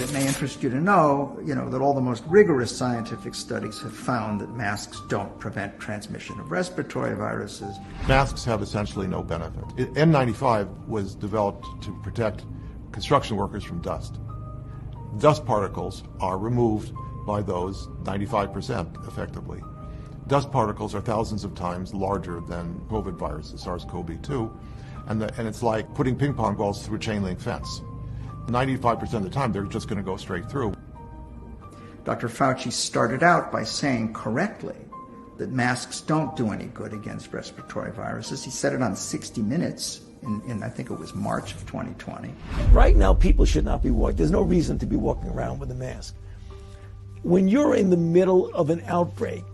it may interest you to know, that all the most rigorous scientific studies have found that masks don't prevent transmission of respiratory viruses. Masks have essentially no benefit. N95 was developed to protect construction workers from dust. Dust particles are removed by those 95% effectively. Dust particles are thousands of times larger than COVID viruses, SARS-CoV-2, and it's like putting ping pong balls through a chain link fence. 95% of the time, they're just going to go straight through. Dr. Fauci started out by saying correctly that masks don't do any good against respiratory viruses. He said it on 60 Minutes in I think it was March of 2020. Right now, people should not be walking. There's no reason to be walking around with a mask. When you're in the middle of an outbreak,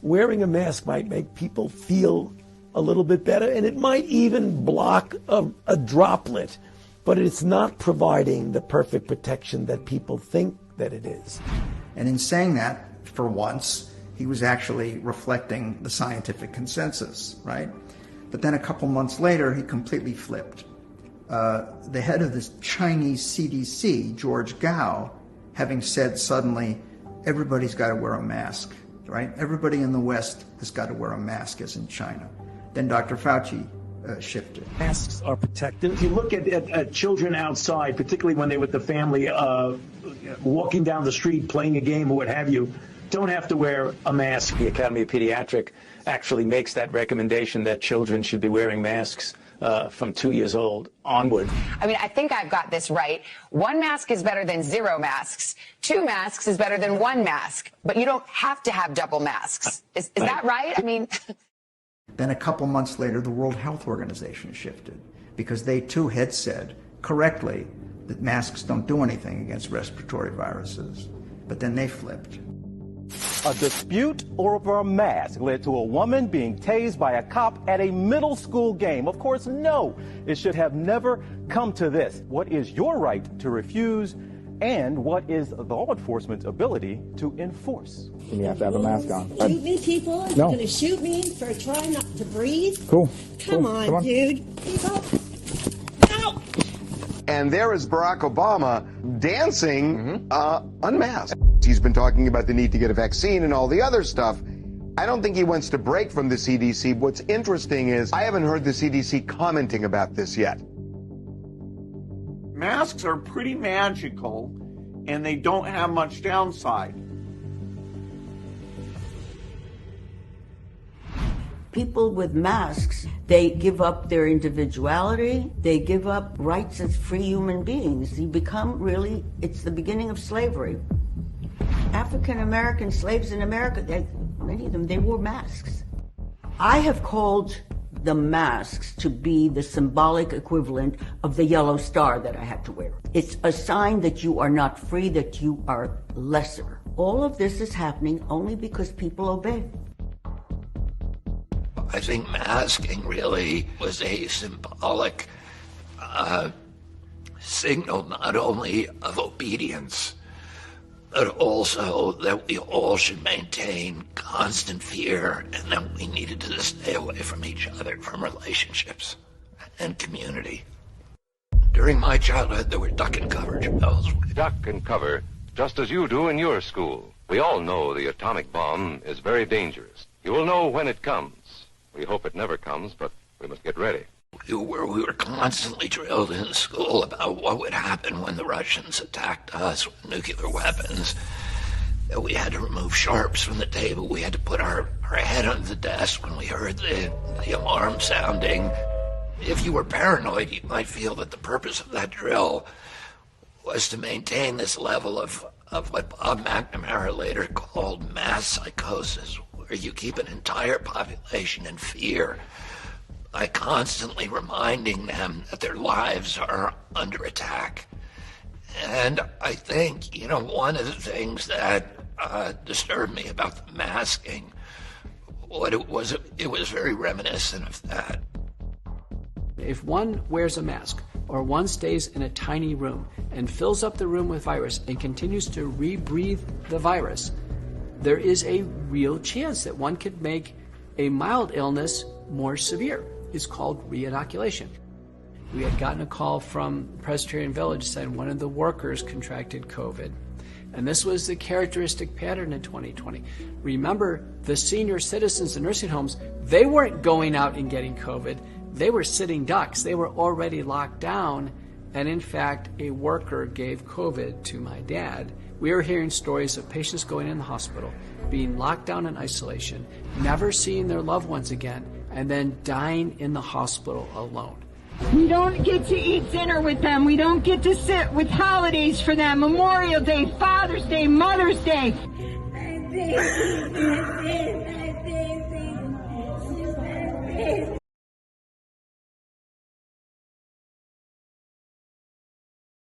wearing a mask might make people feel a little bit better, and it might even block a droplet, but it's not providing the perfect protection that people think that it is. And in saying that, for once, he was actually reflecting the scientific consensus, right? But then a couple months later, he completely flipped. The head of this Chinese CDC, George Gao, having said suddenly, everybody's got to wear a mask, right? Everybody in the West has got to wear a mask, as in China. Then Dr. Fauci shifted. Masks are protective. If you look at children outside, particularly when they're with the family, walking down the street, playing a game or what have you, don't have to wear a mask. The Academy of Pediatrics actually makes that recommendation that children should be wearing masks from 2 years old onward. I mean, I think I've got this right. 1 mask is better than 0 masks. 2 masks is better than 1 mask. But you don't have to have double masks. Is that right? I mean... Then a couple months later, the World Health Organization shifted because they too had said correctly that masks don't do anything against respiratory viruses. But then they flipped. A dispute over a mask led to a woman being tased by a cop at a middle school game. Of course, no, it should have never come to this. What is your right to refuse, and what is law enforcement's ability to enforce? You have to have a mask on. Shoot me, people? You're going to shoot me for trying not to breathe? Cool. Come on, dude. Keep up. Ow! And there is Barack Obama dancing unmasked. He's been talking about the need to get a vaccine and all the other stuff. I don't think he wants to break from the CDC. What's interesting is I haven't heard the CDC commenting about this yet. Masks are pretty magical, and they don't have much downside. People with masks, they give up their individuality, they give up rights as free human beings. You become really, it's the beginning of slavery. African-American slaves in America, many of them, they wore masks. I have called the masks to be the symbolic equivalent of the yellow star that I had to wear. It's a sign that you are not free, that you are lesser. All of this is happening only because people obey. I think masking really was a symbolic signal not only of obedience, but also that we all should maintain constant fear and that we needed to stay away from each other, from relationships and community. During my childhood, there were duck and cover drills. Duck and cover, just as you do in your school. We all know the atomic bomb is very dangerous. You will know when it comes. We hope it never comes, but we must get ready. We were constantly drilled in school about what would happen when the Russians attacked us with nuclear weapons. That we had to remove sharps from the table. We had to put our head on the desk when we heard the alarm sounding. If you were paranoid, you might feel that the purpose of that drill was to maintain this level of what Bob McNamara later called mass psychosis, where you keep an entire population in fear by constantly reminding them that their lives are under attack. And I think, one of the things that disturbed me about the masking, it was very reminiscent of that. If one wears a mask or one stays in a tiny room and fills up the room with virus and continues to rebreathe the virus, there is a real chance that one could make a mild illness more severe. It's called reinoculation. we had gotten a call from Presbyterian Village saying one of the workers contracted COVID. And this was the characteristic pattern in 2020. Remember, the senior citizens in nursing homes, they weren't going out and getting COVID. They were sitting ducks. They were already locked down. And in fact, a worker gave COVID to my dad. We are hearing stories of patients going in the hospital, being locked down in isolation, never seeing their loved ones again, and then dying in the hospital alone. We don't get to eat dinner with them. We don't get to sit with holidays for them. Memorial Day, Father's Day, Mother's Day.